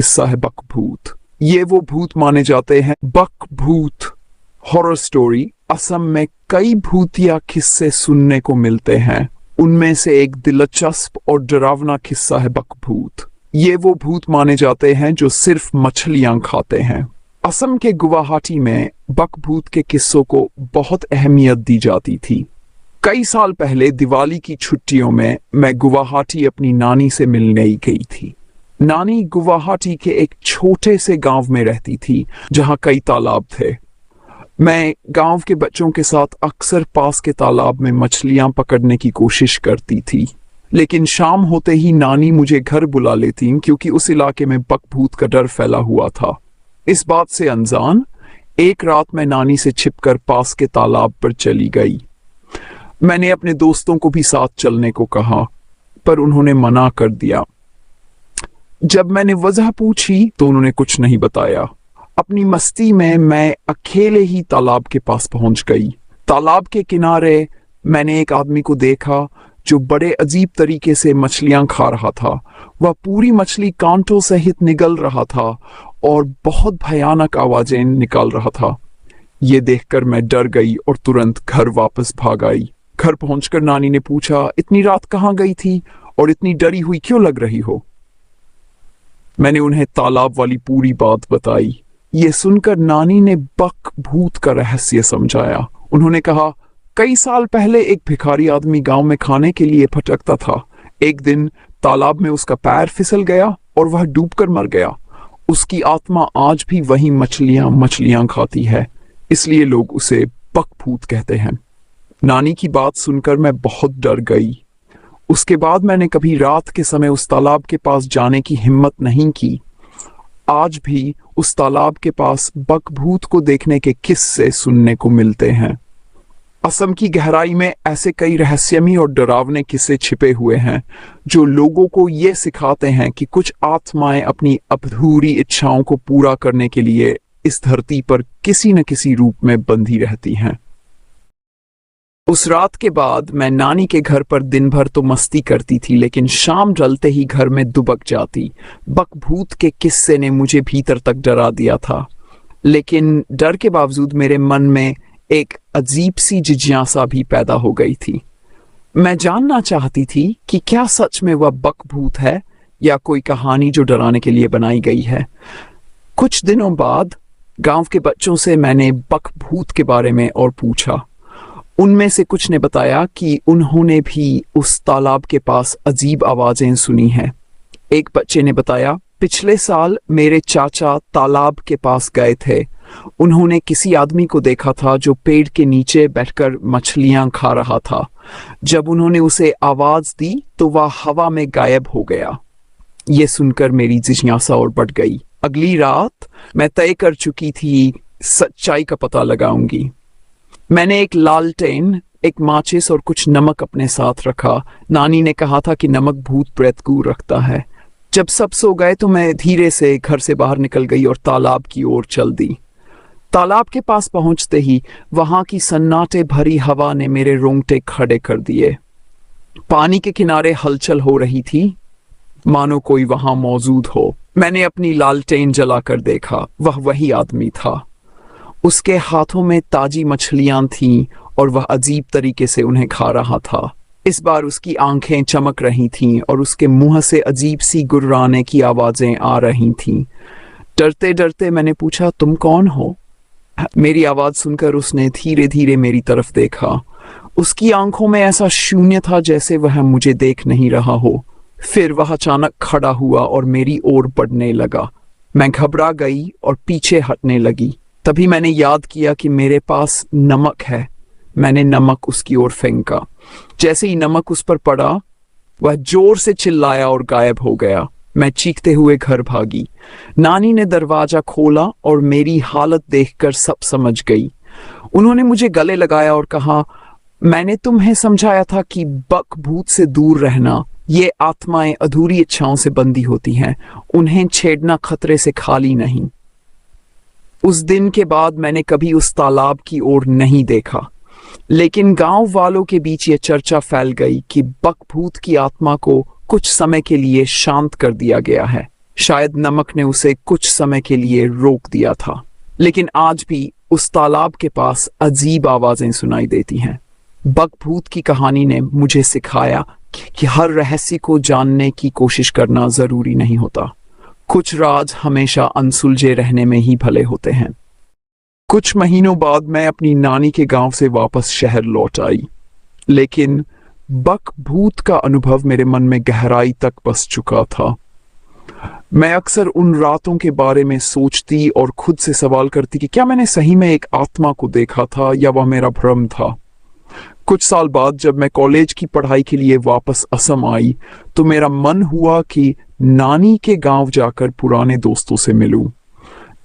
किस्सा है बकभूत। ये वो भूत माने जाते हैं बकभूत हॉरर स्टोरी। असम में कई भूतिया किस्से सुनने को मिलते हैं। उनमें से एक दिलचस्प और डरावना किस्सा है बकभूत। ये वो भूत माने जाते हैं जो सिर्फ मछलियां खाते हैं। असम के गुवाहाटी में बकभूत के किस्सों को बहुत अहमियत दी जाती थी। कई साल पहले दिवाली की छुट्टियों में मैं गुवाहाटी अपनी नानी से मिलने गई थी। नानी गुवाहाटी के एक छोटे से गांव में रहती थी जहां कई तालाब थे। मैं गांव के बच्चों के साथ अक्सर पास के तालाब में मछलियां पकड़ने की कोशिश करती थी, लेकिन शाम होते ही नानी मुझे घर बुला लेती क्योंकि उस इलाके में बकभूत का डर फैला हुआ था। इस बात से अनजान एक रात मैं नानी से छिपकर पास के तालाब पर चली गई। मैंने अपने दोस्तों को भी साथ चलने को कहा, पर उन्होंने मना कर दिया। जब मैंने वजह पूछी तो उन्होंने कुछ नहीं बताया। अपनी मस्ती में मैं अकेले ही तालाब के पास पहुंच गई। तालाब के किनारे मैंने एक आदमी को देखा जो बड़े अजीब तरीके से मछलियां खा रहा था। वह पूरी मछली कांटों सहित निगल रहा था और बहुत भयानक आवाजें निकाल रहा था। ये देखकर मैं डर गई और तुरंत घर वापस भाग आई। घर पहुंचकर नानी ने पूछा, इतनी रात कहाँ गई थी और इतनी डरी हुई क्यों लग रही हो? मैंने उन्हें तालाब वाली पूरी बात बताई। ये सुनकर नानी ने बकभूत का रहस्य समझाया। उन्होंने कहा, कई साल पहले एक भिखारी आदमी गांव में खाने के लिए भटकता था। एक दिन तालाब में उसका पैर फिसल गया और वह डूबकर मर गया। उसकी आत्मा आज भी वही मछलियां खाती है, इसलिए लोग उसे बकभूत कहते हैं। नानी की बात सुनकर मैं बहुत डर गई। उसके बाद मैंने कभी रात के समय उस तालाब के पास जाने की हिम्मत नहीं की। आज भी उस तालाब के पास बकभूत को देखने के किस्से सुनने को मिलते हैं। असम की गहराई में ऐसे कई रहस्यमयी और डरावने किस्से छिपे हुए हैं जो लोगों को ये सिखाते हैं कि कुछ आत्माएं अपनी अधूरी इच्छाओं को पूरा करने के लिए इस धरती पर किसी न किसी रूप में बंधी रहती हैं। उस रात के बाद मैं नानी के घर पर दिन भर तो मस्ती करती थी, लेकिन शाम ढलते ही घर में दुबक जाती। बकभूत के किस्से ने मुझे भीतर तक डरा दिया था, लेकिन डर के बावजूद मेरे मन में एक अजीब सी जिज्ञासा भी पैदा हो गई थी। मैं जानना चाहती थी कि क्या सच में वह बकभूत है या कोई कहानी जो डराने के लिए बनाई गई है। कुछ दिनों बाद गांव के बच्चों से मैंने बकभूत के बारे में और पूछा। उनमें से कुछ ने बताया कि उन्होंने भी उस तालाब के पास अजीब आवाजें सुनी हैं। एक बच्चे ने बताया, पिछले साल मेरे चाचा तालाब के पास गए थे। उन्होंने किसी आदमी को देखा था जो पेड़ के नीचे बैठकर मछलियां खा रहा था। जब उन्होंने उसे आवाज दी तो वह हवा में गायब हो गया। ये सुनकर मेरी जिज्ञासा और बढ़ गई। अगली रात मैं तय कर चुकी थी सच्चाई का पता लगाऊंगी। मैंने एक लालटेन, एक माचिस और कुछ नमक अपने साथ रखा। नानी ने कहा था कि नमक भूत प्रेत को रखता है। जब सब सो गए तो मैं धीरे से घर से बाहर निकल गई और तालाब की ओर चल दी। तालाब के पास पहुंचते ही वहां की सन्नाटे भरी हवा ने मेरे रोंगटे खड़े कर दिए। पानी के किनारे हलचल हो रही थी, मानो कोई वहां मौजूद हो। मैंने अपनी लालटेन जलाकर देखा, वह वही आदमी था। उसके हाथों में ताजी मछलियां थीं और वह अजीब तरीके से उन्हें खा रहा था। इस बार उसकी आंखें चमक रही थीं और उसके मुंह से अजीब सी गुर्राने की आवाजें आ रही थीं। डरते डरते मैंने पूछा, तुम कौन हो? मेरी आवाज सुनकर उसने धीरे धीरे मेरी तरफ देखा। उसकी आंखों में ऐसा शून्य था जैसे वह मुझे देख नहीं रहा हो। फिर वह अचानक खड़ा हुआ और मेरी ओर बढ़ने लगा। मैं घबरा गई और पीछे हटने लगी। तभी मैंने याद किया कि मेरे पास नमक है। मैंने नमक उसकी ओर फेंका। जैसे ही नमक उस पर पड़ा, वह जोर से चिल्लाया और गायब हो गया। मैं चीखते हुए घर भागी। नानी ने दरवाजा खोला और मेरी हालत देखकर सब समझ गई। उन्होंने मुझे गले लगाया और कहा, मैंने तुम्हें समझाया था कि बकभूत से दूर रहना। ये आत्माएं अधूरी इच्छाओं से बंधी होती हैं, उन्हें छेड़ना खतरे से खाली नहीं। उस दिन के बाद मैंने कभी उस तालाब की ओर नहीं देखा, लेकिन गांव वालों के बीच ये चर्चा फैल गई कि बकभूत की आत्मा को कुछ समय के लिए शांत कर दिया गया है। शायद नमक ने उसे कुछ समय के लिए रोक दिया था, लेकिन आज भी उस तालाब के पास अजीब आवाजें सुनाई देती हैं। बकभूत की कहानी ने मुझे सिखाया कि हर रहस्य को जानने की कोशिश करना जरूरी नहीं होता। कुछ राज हमेशा अनसुलझे रहने में ही भले होते हैं। कुछ महीनों बाद मैं अपनी नानी के गांव से वापस शहर लौट आई, लेकिन बकभूत का अनुभव मेरे मन में गहराई तक बस चुका था। मैं अक्सर उन रातों के बारे में सोचती और खुद से सवाल करती कि क्या मैंने सही में एक आत्मा को देखा था या वह मेरा भ्रम था। कुछ साल बाद जब मैं कॉलेज की पढ़ाई के लिए वापस असम आई, तो मेरा मन हुआ कि नानी के गांव जाकर पुराने दोस्तों से मिलूं।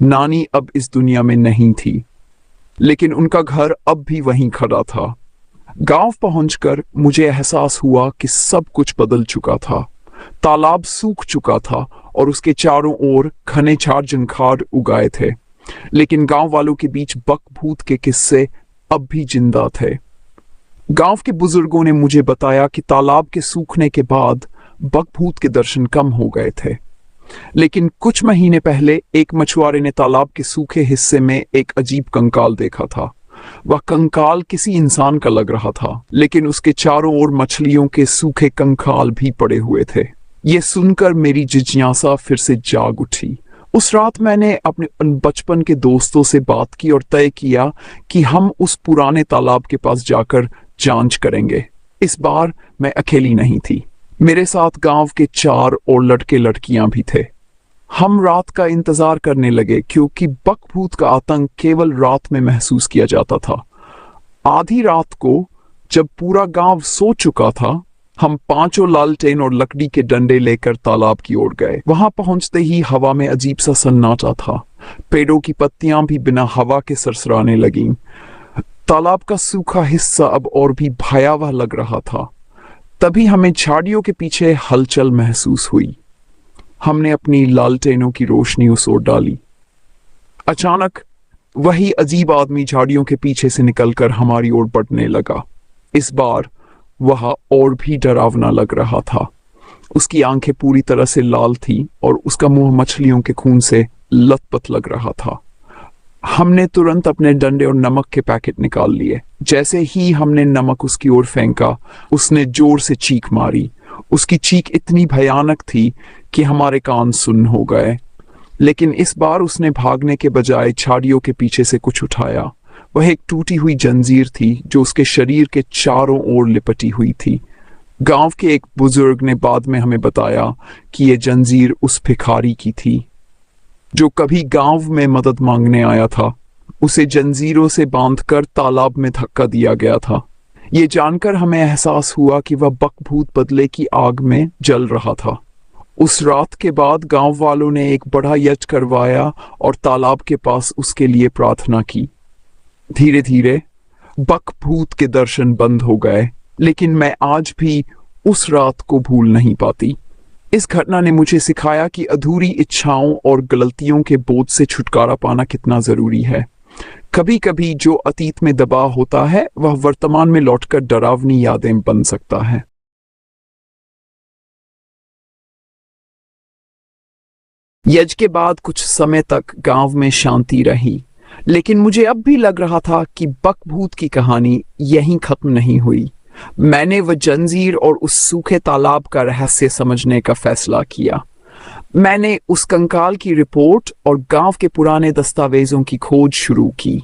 नानी अब इस दुनिया में नहीं थी, लेकिन उनका घर अब भी वहीं खड़ा था। गांव पहुंचकर मुझे एहसास हुआ कि सब कुछ बदल चुका था। तालाब सूख चुका था और उसके चारों ओर घने झाड़ जंखाड़ उगाए थे, लेकिन गांव वालों के बीच बकभूत के किस्से अब भी जिंदा थे। गांव के बुजुर्गों ने मुझे बताया कि तालाब के सूखने के बाद बकभूत के दर्शन कम हो गए थे, लेकिन कुछ महीने पहले एक मछुआरे ने तालाब के सूखे हिस्से में एक अजीब कंकाल देखा था। वह कंकाल किसी इंसान का लग रहा था, लेकिन उसके चारों ओर मछलियों के सूखे कंकाल भी पड़े हुए थे। ये सुनकर मेरी जिज्ञासा फिर से जाग उठी। उस रात मैंने अपने बचपन के दोस्तों से बात की और तय किया कि हम उस पुराने तालाब के पास जाकर जांच करेंगे। इस बार मैं अकेली नहीं थी, मेरे साथ गांव के 4 और लड़के लड़कियां भी थे। हम रात का इंतजार करने लगे, क्योंकि बकभूत का आतंक केवल रात में महसूस किया जाता था। आधी रात को जब पूरा गांव सो चुका था, हम 5 लालटेन और लकड़ी के डंडे लेकर तालाब की ओर गए। वहां पहुंचते ही हवा में अजीब सा सन्नाटा था। पेड़ों की पत्तियां भी बिना हवा के सरसराने लगीं। तालाब का सूखा हिस्सा अब और भी भयावह लग रहा था। तभी हमें झाड़ियों के पीछे हलचल महसूस हुई। हमने अपनी लालटेनों की रोशनी उस ओर डाली। अचानक वही अजीब आदमी झाड़ियों के पीछे से निकलकर हमारी ओर बढ़ने लगा। इस बार वह और भी डरावना लग रहा था। उसकी आंखें पूरी तरह से लाल थी और उसका मुंह मछलियों के खून से लथपथ लग रहा था। हमने तुरंत अपने डंडे और नमक के पैकेट निकाल लिए। जैसे ही हमने नमक उसकी ओर फेंका, उसने जोर से चीख मारी। उसकी चीख इतनी भयानक थी कि हमारे कान सुन्न हो गए, लेकिन इस बार उसने भागने के बजाय झाड़ियों के पीछे से कुछ उठाया। वह एक टूटी हुई जंजीर थी जो उसके शरीर के चारों ओर लिपटी हुई थी। गांव के एक बुजुर्ग ने बाद में हमें बताया कि यह जंजीर उस भिखारी की थी जो कभी गांव में मदद मांगने आया था। उसे जंजीरों से बांधकर तालाब में धक्का दिया गया था। ये जानकर हमें एहसास हुआ कि वह बकभूत बदले की आग में जल रहा था। उस रात के बाद गांव वालों ने एक बड़ा यज्ञ करवाया और तालाब के पास उसके लिए प्रार्थना की। धीरे धीरे बकभूत के दर्शन बंद हो गए, लेकिन मैं आज भी उस रात को भूल नहीं पाती। इस घटना ने मुझे सिखाया कि अधूरी इच्छाओं और गलतियों के बोझ से छुटकारा पाना कितना जरूरी है। कभी कभी जो अतीत में दबा होता है, वह वर्तमान में लौटकर डरावनी यादें बन सकता है। यज्ञ के बाद कुछ समय तक गांव में शांति रही, लेकिन मुझे अब भी लग रहा था कि बकभूत की कहानी यहीं खत्म नहीं हुई। मैंने वह जंजीर और उस सूखे तालाब का रहस्य समझने का फैसला किया। मैंने उस कंकाल की रिपोर्ट और गांव के पुराने दस्तावेजों की खोज शुरू की।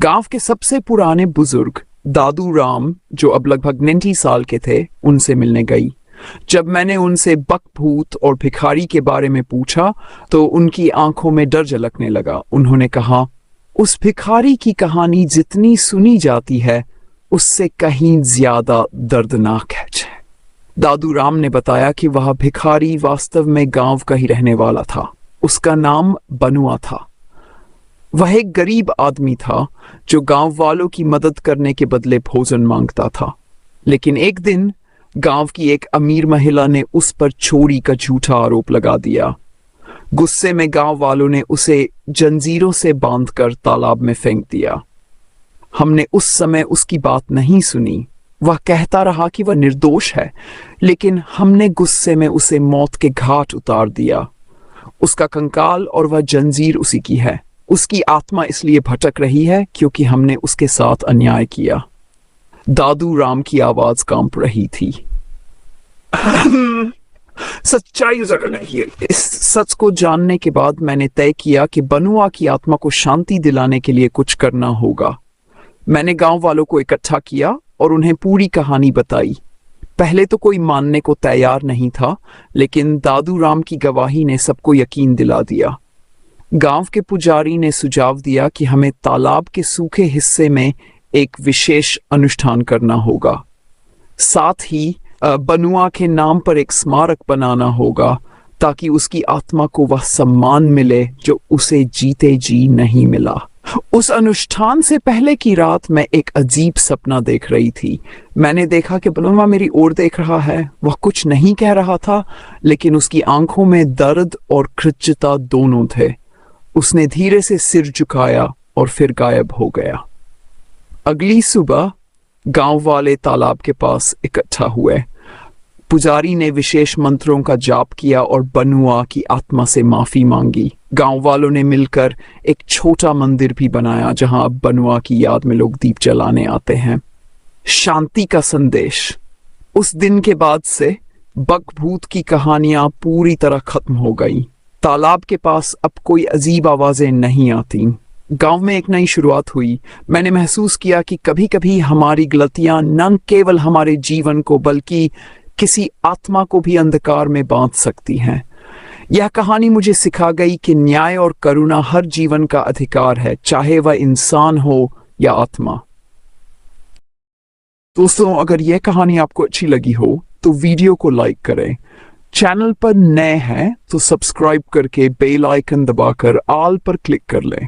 गांव के सबसे पुराने बुजुर्ग दादू राम, जो अब लगभग 90 साल के थे, उनसे मिलने गई। जब मैंने उनसे बकभूत और भिखारी के बारे में पूछा तो उनकी आंखों में डर झलकने लगा। उन्होंने कहा, उस भिखारी की कहानी जितनी सुनी जाती है उससे कहीं ज्यादा दर्दनाक है। दादू राम ने बताया कि वह भिखारी वास्तव में गांव का ही रहने वाला था। उसका नाम बनुआ था। वह एक गरीब आदमी था जो गांव वालों की मदद करने के बदले भोजन मांगता था। लेकिन एक दिन गांव की एक अमीर महिला ने उस पर चोरी का झूठा आरोप लगा दिया। गुस्से में गांव वालों ने उसे जंजीरों से बांधकर तालाब में फेंक दिया। हमने उस समय उसकी बात नहीं सुनी, वह कहता रहा कि वह निर्दोष है, लेकिन हमने गुस्से में उसे मौत के घाट उतार दिया। उसका कंकाल और वह जंजीर उसी की है। उसकी आत्मा इसलिए भटक रही है क्योंकि हमने उसके साथ अन्याय किया। दादू राम की आवाज कांप रही थी। सच्चाई उजागर नहीं है। इस सच को जानने के बाद मैंने तय किया कि बनुआ की आत्मा को शांति दिलाने के लिए कुछ करना होगा। मैंने गांव वालों को इकट्ठा किया और उन्हें पूरी कहानी बताई। पहले तो कोई मानने को तैयार नहीं था, लेकिन दादू राम की गवाही ने सबको यकीन दिला दिया। गांव के पुजारी ने सुझाव दिया कि हमें तालाब के सूखे हिस्से में एक विशेष अनुष्ठान करना होगा। साथ ही बनुआ के नाम पर एक स्मारक बनाना होगा ताकि उसकी आत्मा को वह सम्मान मिले जो उसे जीते जी नहीं मिला। उस अनुष्ठान से पहले की रात मैं एक अजीब सपना देख रही थी। मैंने देखा कि बनुआ मेरी ओर देख रहा है। वह कुछ नहीं कह रहा था, लेकिन उसकी आंखों में दर्द और कृतज्ञता दोनों थे। उसने धीरे से सिर झुकाया और फिर गायब हो गया। अगली सुबह गांव वाले तालाब के पास इकट्ठा हुए। पुजारी ने विशेष मंत्रों का जाप किया और बनुआ की आत्मा से माफी मांगी। गांव वालों ने मिलकर एक छोटा मंदिर भी बनाया जहां अब बनुआ की याद में लोग दीप जलाने आते हैं। शांति का संदेश। उस दिन के बाद से बकभूत की कहानियां पूरी तरह खत्म हो गई। तालाब के पास अब कोई अजीब आवाजें नहीं आती। गांव में एक नई शुरुआत हुई। मैंने महसूस किया कि कभी कभी हमारी गलतियां न केवल हमारे जीवन को बल्कि किसी आत्मा को भी अंधकार में बांध सकती हैं। यह कहानी मुझे सिखा गई कि न्याय और करुणा हर जीवन का अधिकार है, चाहे वह इंसान हो या आत्मा। दोस्तों, अगर यह कहानी आपको अच्छी लगी हो तो वीडियो को लाइक करें। चैनल पर नए हैं तो सब्सक्राइब करके बेल आइकन दबाकर ऑल पर क्लिक कर लें।